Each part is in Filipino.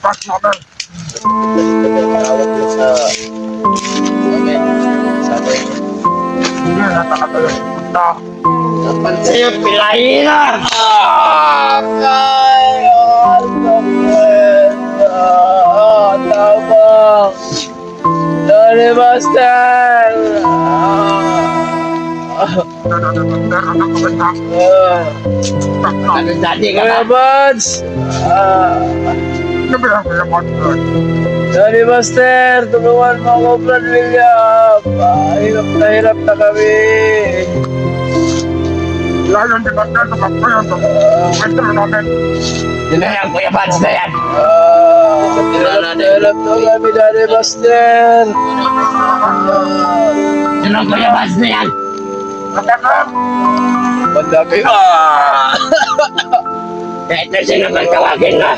Pas namin. Tawag ko sa amin. Sabi, Hindi na talaga yung punta. dapat sa'yo, pilayin na! Kayo! Tabang! Sorry, Master! Anak ko ba? Ano dati ka ba? Buds! Ano ba yung kaya monster? Sorry, Master! Tulungan mo ako, Brad William! Hirap na kami! Layon di ba tayo sa kapayan sa kwento namin? Yun na yan, Kuya Buds na yan! Hirap na kami, Daddy Master! Yun ang Kuya Buds na yan! Kapatid! Banda kayo! Kahit na sino man tawagin na!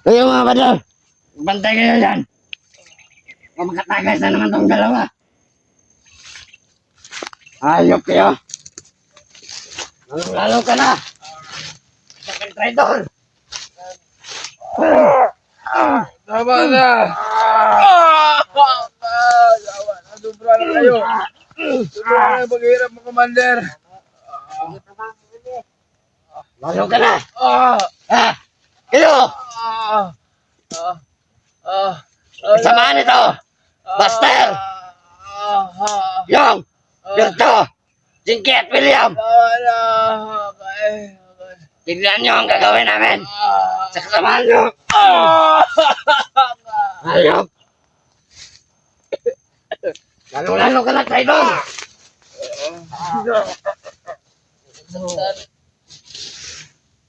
Kayo mga badal! Bantay kayo dyan! Kung makatagas na naman tong dalawa! Ayop kayo! Lalo ka na! Sakit traitor! Tama na! Sobra na kayo! Sobra na maghihirap mo, Commander! Lalo ka na! Ha? Kayo! Kasamaan ito! Buster! Yung! Berto! Jinky at William! Tignan nyo ang gagawin namin! Sa kasamaan nyo! Ayop! Lalo ka na, traidor!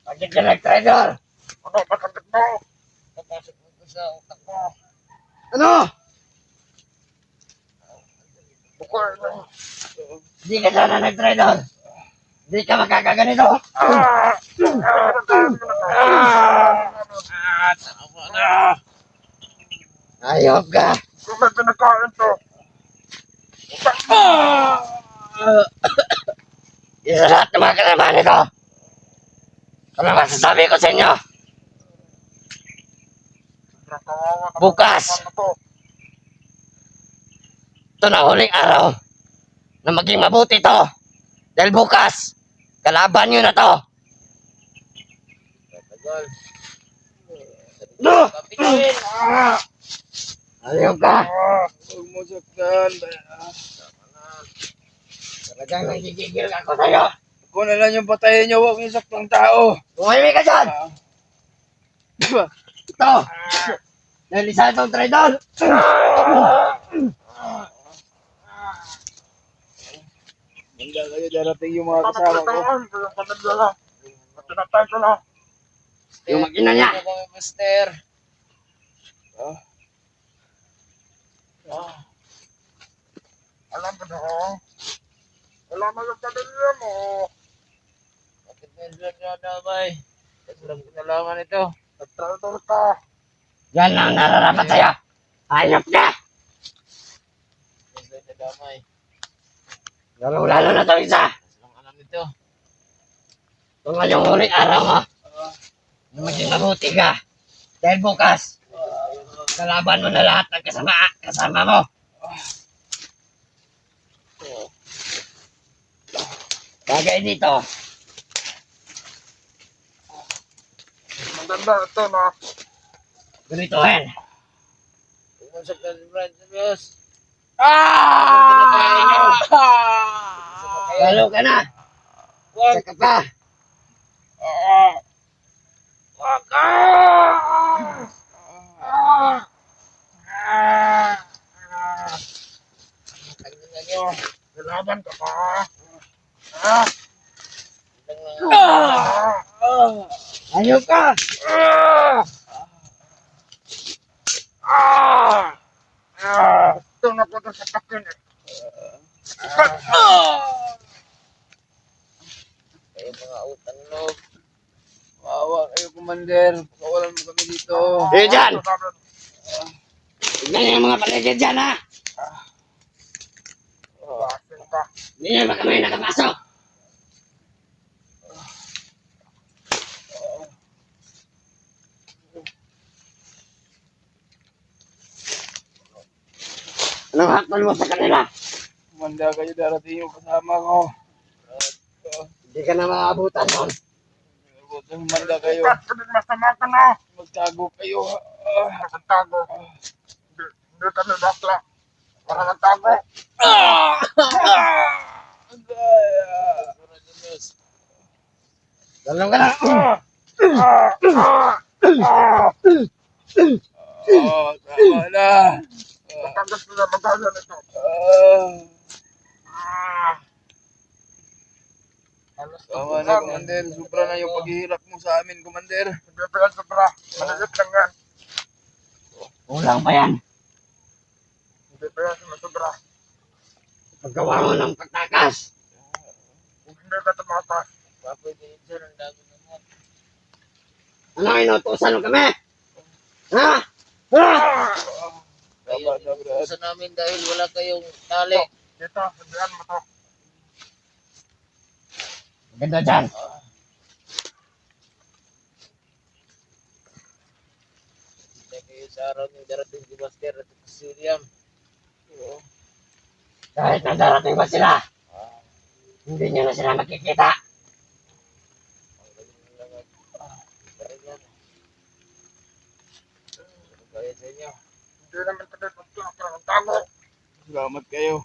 Bakit ka nag-traidor? Ano ba kapit mo? Papasok mo sa utak mo. Ano? Bukol mo. Hindi ka sana nag-traidor. Hindi ka makakaganito. Tama na. Ayop ka. Kung may pinagkain to. Isa lahat ng mga kasama nito. Ano masasabi ko sa inyo? Bukas. Ito na huling araw na maging mabuti to. Dahil bukas, kalaban nyo na to. No! Ayaw ka. Huwag mo saktan. Talagang nagigigil ako sa'yo. Kung na lang yung patayin niyo, huwag yung saktang tao. Bumahimik ka dyan. Ito. Dahil isa itong traidor. Handa kayo, darating yung mga kasama ko. Tinatay ko na. Yung mag-ina niya. Master. Alam mo na ako. Alam mo yung pamilya mo. Bakit medyo na damay? Alam ko nalaman ito. Nagtraidor ka. Yan ang nararapat sa'yo. Hayop ka. Medyo na damay. Lalo na ito isa. Alam alam ito. Kung ngayong huling araw mo, na maging mabuti ka. Dahil bukas, kalaban mo na lahat ng kasama mo. Bagay dito. Maganda ito na. Ganitohin. Pumasok na si Brad Diyos. Lalo ka na. Saka pa. Wag ka! Tingnan nyo. Kalaban ka pa. Hayop ka. Ito na ko sa takin eh. Kayo mga utang loob. Wawa kayo, Commander. Pakawalan mo kami dito. Eh, dyan. Tignan niyo yung mga paligid dyan, ha? Hindi niyo ba kami nakapasok? Anong hakol mo sa kanila? Manda kayo, darating yung kasama ko. Hindi ka na maabutan nun. Manda kayo. Masama ka na. Magtago kayo. Magtago. Hindi kami bakla. Para magtago. Dalawang ka na. Tama na. Magtagas nila magalan ito. Tama na, Commander. Sobra na yung paghihirap mo sa amin, Commander. Hindi pa yan sobra. Maliit lang yan. Kulang pa yan. Hindi pa yan sobra. Paggawa mo ng pagtakas. Kung hindi ka tumakas. Papagayin sir, ang dami naman. Ano inutusan mo kami? Ha? Ha? Tama na, Brad. Sa namin dahil wala kayong tali. Dito, sabihan mo to. Ganda dyan. Hindi kayo sa araw ng darating si Master at si William. Kahit na darating ba sila, hindi nyo na sila makikita. Ang galing nila mag-paringan. Ano kaya sa inyo? Hindi naman kami magtago. Salamat kayo.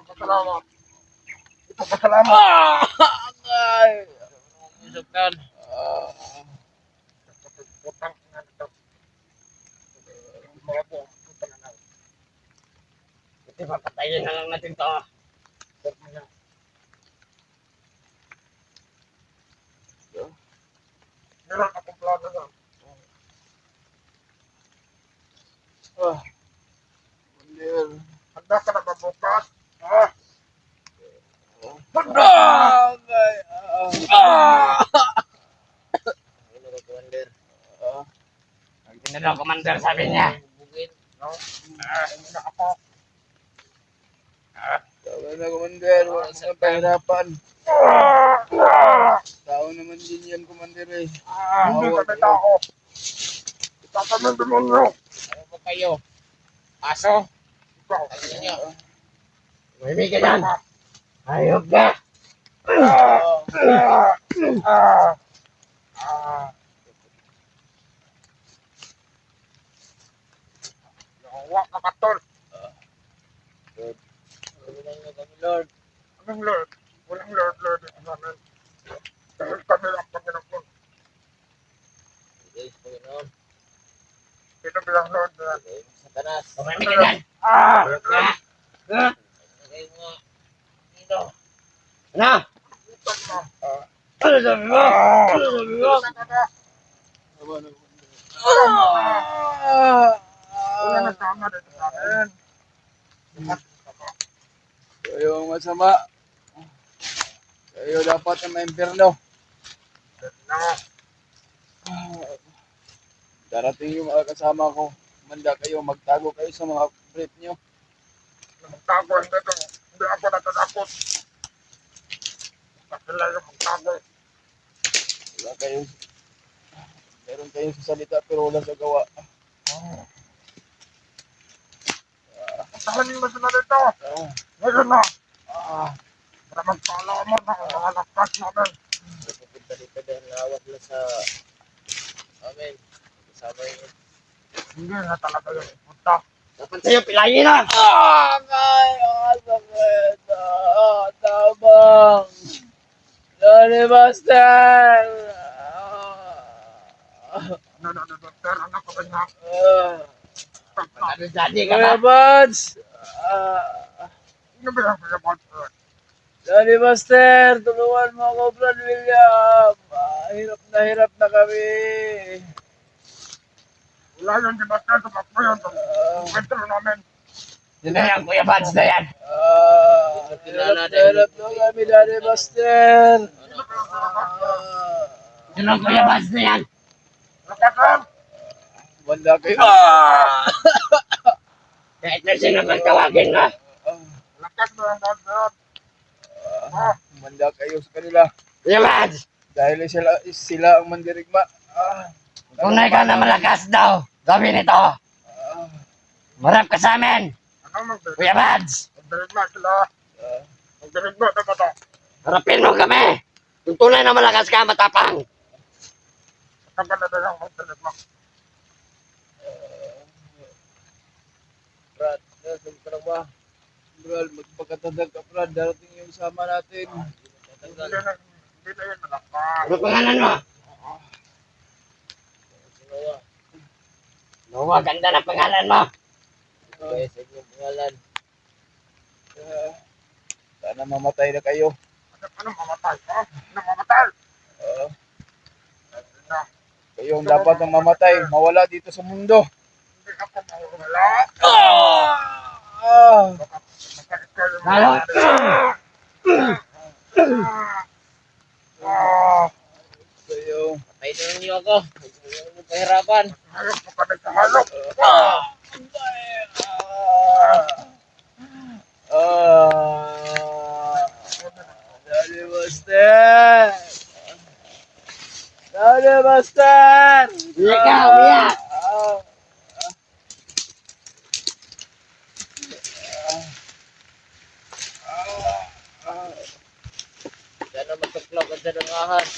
Pasalamat. Ito pasalamat. Ay! Isupkan. Putang ina nito. Mga po, putang ina. Ito papatayin na lang natin to. Putang ina. Meron akong plano na. Commander. Handa ka na ba bukas? Ha? Ano ka, Commander? Ang tinanong commander sabi niya, Bugin. No? Hindi na ako. Tama na, Commander. Wala sa pahirapan. Tao naman din yan, Commander eh. Hindi kami tao. Ito kami demonyo. Ano ba kayo? Aso? Ikaw. Ano ninyo? may ka dyan. Ayok ka. Nawa ka katol. Tulungan nyo kami, Lord. Anong Lord? Walang Lord ito namin. Dahil kami ang Panginoon. Guys, Panginoon. Sino bilang Lord na yan? Kayo Satanas. May ka dyan. Ayok ka. Ha? Ano kayo mga Pino? Ano? Utang mo. Ano sabi mo? Ano sabi mo? Utang ka na. Tama na, Commander. Wala na sama dito sa amin. Kayo ang masama. Kayo dapat na maimpirno. Na. Darating yung mga kasama ko. Manda kayo, magtago kayo sa mga brief nyo. Magtago hindi to. Hindi ako natatakot. Sila yung magtago. Wala kayo. Meron kayong sa salita pero wala sa gawa. Puntahan mo sila dito. Ngayon na. Para magpaalaman ng mga lakas namin. Pupunta dito dahil nawag na sa amin. Kasama yun. Hindi na talaga yung punta. Dapat sa'yo, pilayin na. Sakit! Tabang! Lord Master! Ano na doktor? Anak ko ba niya? Ano daddy ka ba? Kuya Buds! Ano ba yung pinapagod? Lord Master, tulungan mo ako, Brad William. Hirap na kami. Wala yung dinasal. Tumakbo yun. Kwentro namin. Sino yung Kuya Buds na yan? Hirap na kami, Lord Master. Sino yung Kuya Buds na yan? Lakasan! Wala kayo. Kahit na sino man tawagin mo. Lakas mo ang dad. Manda kayo sa kanila. Kuya Buds, Dahil sila ang mandirigma. tunay ka na malakas daw. Sabi nito, marap ka sa amin. magdirig. Kuya Mads, Magdirigma sila. Magdirigma na ba ito? harapin mo kami. Kung tunay na malakas ka, matapang. Kapag na lang magdirigma. Brad, sabi ka lang ba? Brad, magpagkatadag ka, Brad. Darating yung sama natin. Hindi na yun malakas. Ano pangalan mo? Sinawa. Noah, ganda na pangalan mo. Okay, sa inyong pangalan. Sana mamatay na kayo. Ano mamatay? Ha? Ano mamatay? Uh, Hindi na. kayo ang dapat na mamatay. Mawala dito sa mundo. Hindi ako mawala. Baka ikaw yung Lalo. Kayo. Patay na ninyo ako. Huwag mo pahirapan. Hayop mo kami sa hayop. Daddy Buster! Daddy Buster! Umiyak ka, umiyak. Sana magkaklaw ka dyan ng ahas.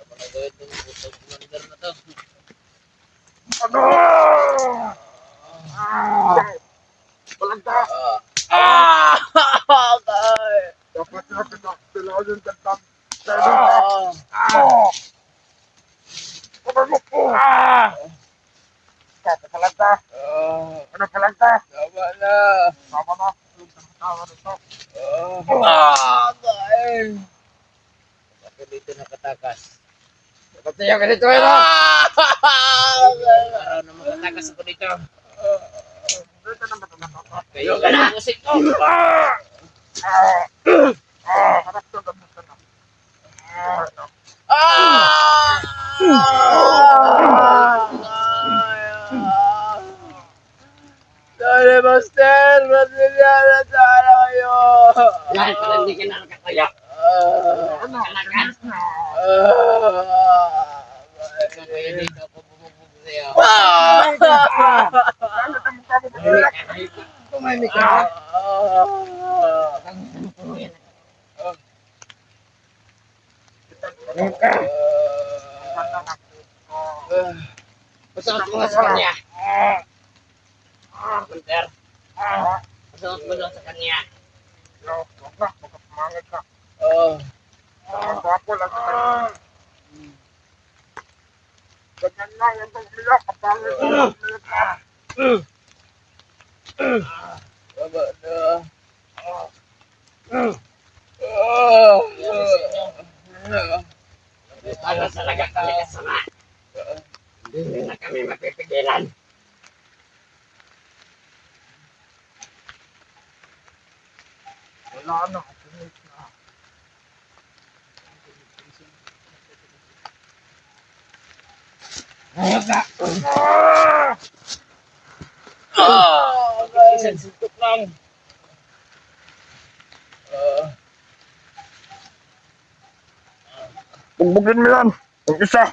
Ano na gawin ng putang commander na to? Ano? Walang ka. Dapat na pinakilala yung tagtag. Kapag mo po. Papalag ka. Ano palag ka? Tama na. Tama na. Yung tatawa nito. Ako dito nakatakas. Patayo ka dito, ano? Araw na makatakas ako dito. Dito na ba ito nakaka? Kayo ka na musik ko. Harap to na buta na. Daddy Buster! Masinyan na sana kayo! Yan, pala hindi ka na nakatayo. Ano? Bilis na. Kaya dito ako bumubog sa'yo. Ano na mukha mo ba? Tumahimik ka. Pasuot mo sa kanya. Hunter, pasuot mo sa kanya. Yo, wag na. Baka pumangit ka. Oh, Ang gwapo lang sa kanya. Ganyan lang yung umiyak. Kapangit ka lang umiyak ka. tama na. Para talaga kami kasama. Hindi na kami mapipigilan. Wala na. Finish na. Ayok ka. Isang suntok lang. Bugbugin mo yan. Yung isa.